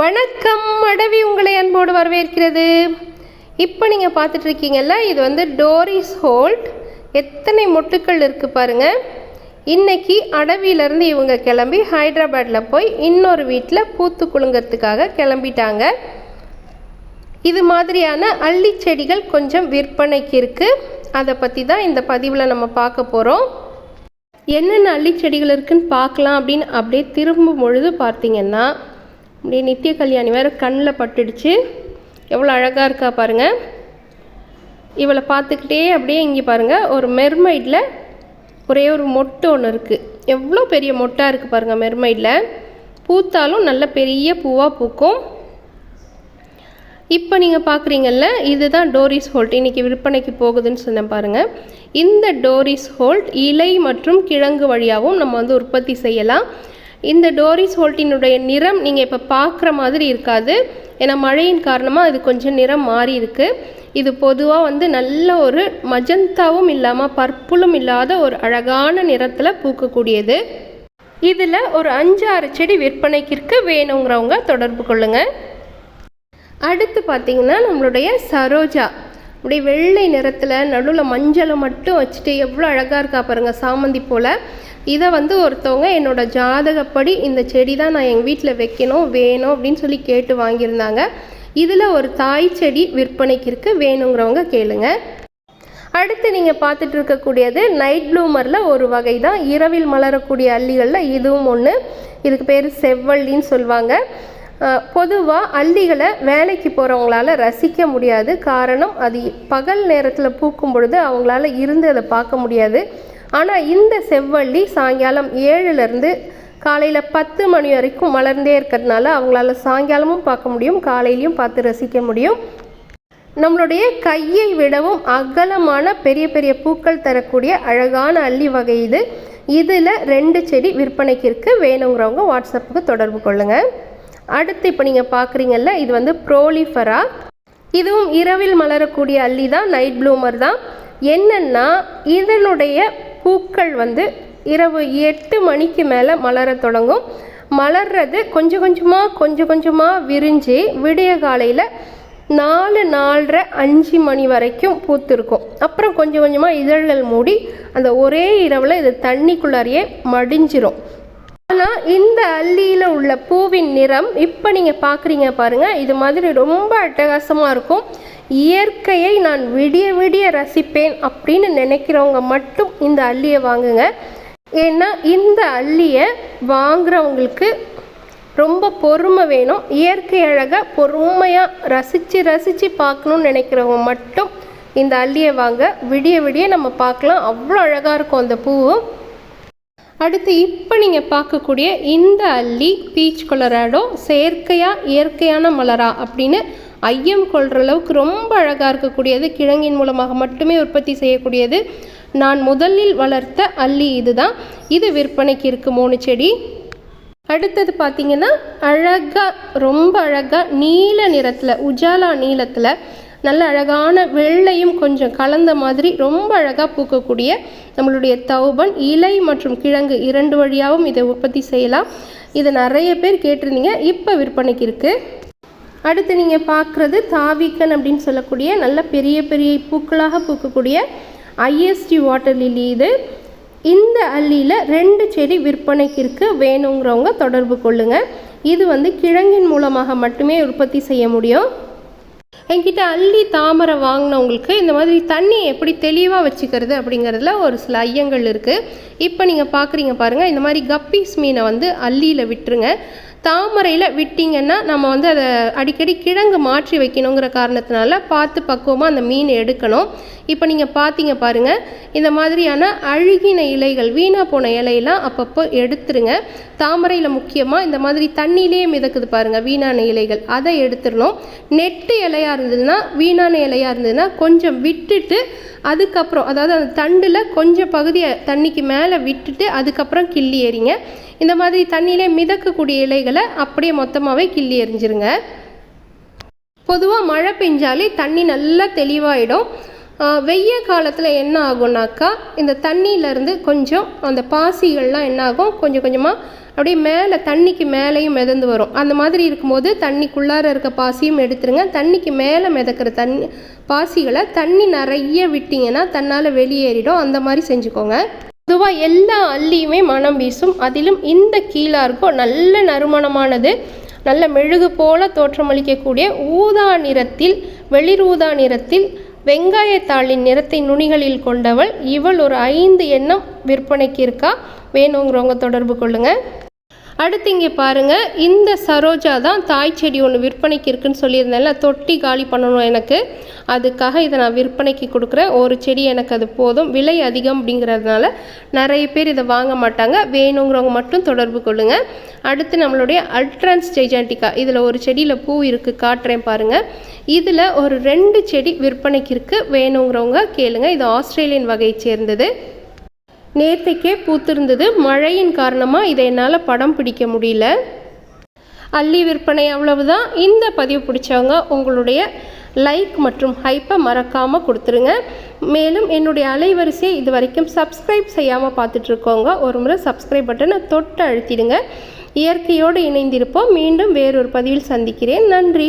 வணக்கம், அடவி உங்களை அன்போடு வரவேற்கிறது. இப்போ நீங்கள் பார்த்துட்ருக்கீங்கல்ல, இது வந்து டோரிஸ் ஹோல்ட். எத்தனை மொட்டுக்கள் இருக்குது பாருங்கள். இன்றைக்கி அடவியிலேருந்து இவங்க கிளம்பி ஹைதராபாத்தில் போய் இன்னொரு வீட்டில் பூத்து குலுங்கிறதுக்காக கிளம்பிட்டாங்க. இது மாதிரியான அள்ளி செடிகள் கொஞ்சம் விற்பனைக்கு இருக்குது. அதை பற்றி தான் இந்த பதிவில் நம்ம பார்க்க போகிறோம். என்னென்ன அள்ளி செடிகள் இருக்குதுன்னு பார்க்கலாம். அப்படியே திரும்பும் பொழுது பார்த்திங்கன்னா அப்படியே நித்திய கல்யாணி வேறு கண்ணில் பட்டுடுச்சு. எவ்வளோ அழகாக இருக்கா பாருங்கள். இவளை பார்த்துக்கிட்டே அப்படியே இங்கே பாருங்கள், ஒரு மெர்மைடில் ஒரே ஒரு மொட்டு ஒன்று இருக்குது. எவ்வளோ பெரிய மொட்டாக இருக்குது பாருங்கள். மெர்மைடில் பூத்தாலும் நல்ல பெரிய பூவாக பூக்கும். இப்போ நீங்கள் பார்க்குறீங்கல்ல, இதுதான் டோரிஸ் ஹோல்ட். இன்றைக்கி விற்பனைக்கு போகுதுன்னு சொன்னேன் பாருங்கள். இந்த டோரிஸ் ஹோல்ட் இலை மற்றும் கிழங்கு வழியாகவும் நம்ம வந்து உற்பத்தி செய்யலாம். இந்த டோரிஸ் ஹோல்ட்டினுடைய நிறம் நீங்கள் இப்போ பார்க்குற மாதிரி இருக்காது. ஏன்னா மழையின் காரணமாக இது கொஞ்சம் நிறம் மாறி இருக்குது. இது பொதுவாக வந்து நல்ல ஒரு மஜந்தாவும் இல்லாமல் பர்ப்புளும் இல்லாத ஒரு அழகான நிறத்தில் பூக்கக்கூடியது. இதில் ஒரு 5-6 செடி விற்பனைக்கு இருக்குது. வேணுங்கிறவங்க தொடர்பு கொள்ளுங்கள். அடுத்து பார்த்திங்கன்னா நம்மளுடைய சரோஜா. அப்படியே வெள்ளை நிறத்தில் நடுவில் மஞ்சளை மட்டும் வச்சுட்டு எவ்வளோ அழகாக இருக்கா பாருங்கள், சாமந்தி போல். இதை வந்து ஒருத்தவங்க என்னோடய ஜாதகப்படி இந்த செடி தான் நான் எங்கள் வீட்டில் வைக்கணும் வேணும் அப்படின்னு சொல்லி கேட்டு வாங்கியிருந்தாங்க. இதில் ஒரு தாய் செடி விற்பனைக்கு இருக்குது. வேணுங்கிறவங்க கேளுங்க. அடுத்து நீங்கள் பார்த்துட்டு இருக்கக்கூடியது நைட் ப்ளூமரில் ஒரு வகை தான். இரவில் மலரக்கூடிய அள்ளிகளில் இதுவும் ஒன்று. இதுக்கு பேர் செவ்வள்ளின்னு சொல்லுவாங்க. பொதுவாக அள்ளிகளை வேலைக்கு போகிறவங்களால ரசிக்க முடியாது. காரணம், அது பகல் நேரத்தில் பூக்கும் பொழுது அவங்களால இருந்து அதை பார்க்க முடியாது. ஆனால் இந்த செவ்வள்ளி சாயங்காலம் 7லேருந்து காலையில் 10 மணி வரைக்கும் மலர்ந்தே இருக்கிறதுனால அவங்களால சாயங்காலமும் பார்க்க முடியும், காலையிலையும் பார்த்து ரசிக்க முடியும். நம்மளுடைய கையை விடவும் அகலமான பெரிய பெரிய பூக்கள் தரக்கூடிய அழகான அள்ளி வகை இது. இதில் 2 செடி விற்பனைக்கு இருக்குது. வேணுங்கிறவங்க வாட்ஸ்அப்புக்கு தொடர்பு கொள்ளுங்கள். அடுத்து இப்போ நீங்கள் பார்க்குறீங்கல்ல, இது வந்து ப்ரோலிஃபரா. இதுவும் இரவில் மலரக்கூடிய அள்ளி தான், நைட் ப்ளூமர் தான். என்னென்னா இதனுடைய பூக்கள் வந்து இரவு 8 மணிக்கு மேலே மலர தொடங்கும். மலர்றது கொஞ்சம் கொஞ்சமாக விரிஞ்சு விடிய காலையில் 4, 4:30, 5 மணி வரைக்கும் பூத்திருக்கும். அப்புறம் கொஞ்சம் கொஞ்சமாக இதழ்கள் மூடி அந்த ஒரே இரவில் இது தண்ணிக்குள்ளாரியே மடிஞ்சிரும். ஆனால் இந்த அள்ளியில் உள்ள பூவின் நிறம் இப்போ நீங்கள் பார்க்குறீங்க பாருங்கள், இது மாதிரி ரொம்ப அட்டகாசமாக இருக்கும். இயற்கையை நான் விடிய விடிய ரசிப்பேன் அப்படின்னு நினைக்கிறவங்க மட்டும் இந்த அள்ளியை வாங்குங்க. ஏன்னா இந்த அள்ளியை வாங்குறவங்களுக்கு ரொம்ப பொறுமை வேணும். இயற்கை அழகாக பொறுமையாக ரசித்து பார்க்கணுன்னு நினைக்கிறவங்க மட்டும் இந்த அள்ளியை வாங்க. விடிய விடிய நம்ம பார்க்கலாம், அவ்வளோ அழகாக இருக்கும் அந்த பூவும். அடுத்து இப்போ நீங்கள் பார்க்கக்கூடிய இந்த அள்ளி பீச் கொலராடோ செயற்கையாக இயற்கையான மலரா அப்படின்னு ஐயம் கொள்கிற அளவுக்கு ரொம்ப அழகாக இருக்கக்கூடியது. கிழங்கின் மூலமாக மட்டுமே உற்பத்தி செய்யக்கூடியது. நான் முதலில் வளர்த்த அள்ளி இதுதான். இது விற்பனைக்கு இருக்குது 3 செடி. அடுத்தது பார்த்திங்கன்னா அழகாக, ரொம்ப அழகாக நீல நிறத்தில், உஜாலா நீளத்தில் நல்ல அழகான வெள்ளையும் கொஞ்சம் கலந்த மாதிரி ரொம்ப அழகாக பூக்கக்கூடிய நம்மளுடைய தௌபன். இலை மற்றும் கிழங்கு 2 வழியாகவும் இதை உற்பத்தி செய்யலாம். இதை நிறைய பேர் கேட்டிருந்தீங்க, இப்போ விற்பனைக்கு இருக்குது. அடுத்து நீங்கள் பார்க்குறது தாவிக்கன் அப்படின்னு சொல்லக்கூடிய நல்ல பெரிய பெரிய பூக்களாக பூக்கக்கூடிய ஐஎஸ்டி வாட்டர் லில்லி இது. இந்த அள்ளியில் 2 செடி விற்பனைக்கு இருக்குது. வேணுங்கிறவங்க தொடர்பு கொள்ளுங்கள். இது வந்து கிழங்கின் மூலமாக மட்டுமே உற்பத்தி செய்ய முடியும். என்கிட்ட அள்ளி தாமரை வாங்கினவங்களுக்கு இந்த மாதிரி தண்ணி எப்படி தெளிவாக வச்சுக்கிறது அப்படிங்கிறதுல ஒரு சில ஐயங்கள் இருக்குது. இப்போ நீங்கள் பார்க்குறீங்க பாருங்கள், இந்த மாதிரி கப்பீஸ் மீனை வந்து அள்ளியில் விட்டுருங்க. தாமரையில் விட்டிங்கன்னா நம்ம வந்து அதை அடிக்கடி கிழங்கு மாற்றி வைக்கணுங்கிற காரணத்தினால பார்த்து பக்குவமாக அந்த மீன் எடுக்கணும். இப்போ நீங்கள் பார்த்தீங்க பாருங்கள், இந்த மாதிரியான அழுகின இலைகள், வீணாக போன இலையெல்லாம் அப்பப்போ எடுத்துருங்க. தாமரையில் முக்கியமாக இந்த மாதிரி தண்ணியிலேயே மிதக்குது பாருங்கள் வீணான இலைகள், அதை எடுத்துடணும். நெட்டு இலையாக இருந்ததுன்னா, வீணான இலையாக இருந்ததுன்னா கொஞ்சம் விட்டுட்டு அதுக்கப்புறம், அதாவது அந்த தண்டில் கொஞ்சம் பகுதியை தண்ணிக்கு மேலே விட்டுட்டு அதுக்கப்புறம் கிள்ளி எறிங்க. இந்த மாதிரி தண்ணியிலே மிதக்கக்கூடிய இலைகளை அப்படியே மொத்தமாகவே கிள்ளி எறிஞ்சிருங்க. பொதுவாக மழை பெஞ்சாலே தண்ணி நல்லா தெளிவாயிடும். வெய்ய காலத்தில் என்ன ஆகும்னாக்கா, இந்த தண்ணியிலேருந்து கொஞ்சம் அந்த பாசிகள்லாம் என்ன ஆகும், கொஞ்சம் கொஞ்சமாக அப்படியே மேலே தண்ணிக்கு மேலேயும் மிதந்து வரும். அந்த மாதிரி இருக்கும்போது தண்ணிக்குள்ளார இருக்க பாசியும் எடுத்துருங்க. தண்ணிக்கு மேலே மிதக்கிற பாசிகளை தண்ணி நிறைய விட்டிங்கன்னா தன்னால் வெளியேறிடும். அந்த மாதிரி செஞ்சுக்கோங்க. பொதுவாக எல்லா அல்லியுமே மனம் வீசும். அதிலும் இந்த கீழார்கோ நல்ல நறுமணமானது, நல்ல மெழுகு போல தோற்றமளிக்கக்கூடிய ஊதா நிறத்தில், வெளிர் ஊதா நிறத்தில் வெங்காயத்தாளின் நிறத்தை நுனிகளில் கொண்டவள் இவள். ஒரு 5 எண்ணம் விற்பனைக்கு இருக்கா. வேணுங்கிறவங்க தொடர்பு கொள்ளுங்கள். அடுத்து இங்கே பாருங்கள், இந்த சரோஜா தான் தாய் செடி ஒன்று விற்பனைக்கு இருக்குன்னு சொல்லியிருந்தேன்ல. தொட்டி காலி பண்ணணும் எனக்கு, அதுக்காக இதை நான் விற்பனைக்கு கொடுக்குறேன். ஒரு செடி எனக்கு அது போதும். விலை அதிகம் அப்படிங்கிறதுனால நிறைய பேர் இதை வாங்க மாட்டாங்க. வேணுங்கிறவங்க மட்டும் தொடர்பு கொள்ளுங்கள். அடுத்து நம்மளுடைய அல்ட்ரான்ஸ் ஜெய்ஜாண்டிகா, இதில் ஒரு செடியில் பூ இருக்குது, காட்டுறேன் பாருங்கள். இதில் ஒரு 2 செடி விற்பனைக்கு இருக்குது. வேணுங்கிறவங்க கேளுங்க. இது ஆஸ்திரேலியன் வகையை சேர்ந்தது. நேர்த்திக்கே பூத்திருந்தது. மழையின் காரணமாக இதை என்னால் படம் பிடிக்க முடியல. அல்லி விற்பனை அவ்வளவுதான். இந்த பதிவு பிடிச்சவங்க உங்களுடைய லைக் மற்றும் ஹைப்பை மறக்காமல் கொடுத்துருங்க. மேலும் என்னுடைய அலைவரிசையை இது வரைக்கும் சப்ஸ்கிரைப் செய்யாமல் பார்த்துட்ருக்கோங்க, ஒரு முறை சப்ஸ்கிரைப் பட்டனை தொட்டு அழுத்திடுங்க. இயற்கையோடு இணைந்திருப்போம். மீண்டும் வேறொரு பதிவில் சந்திக்கிறேன். நன்றி.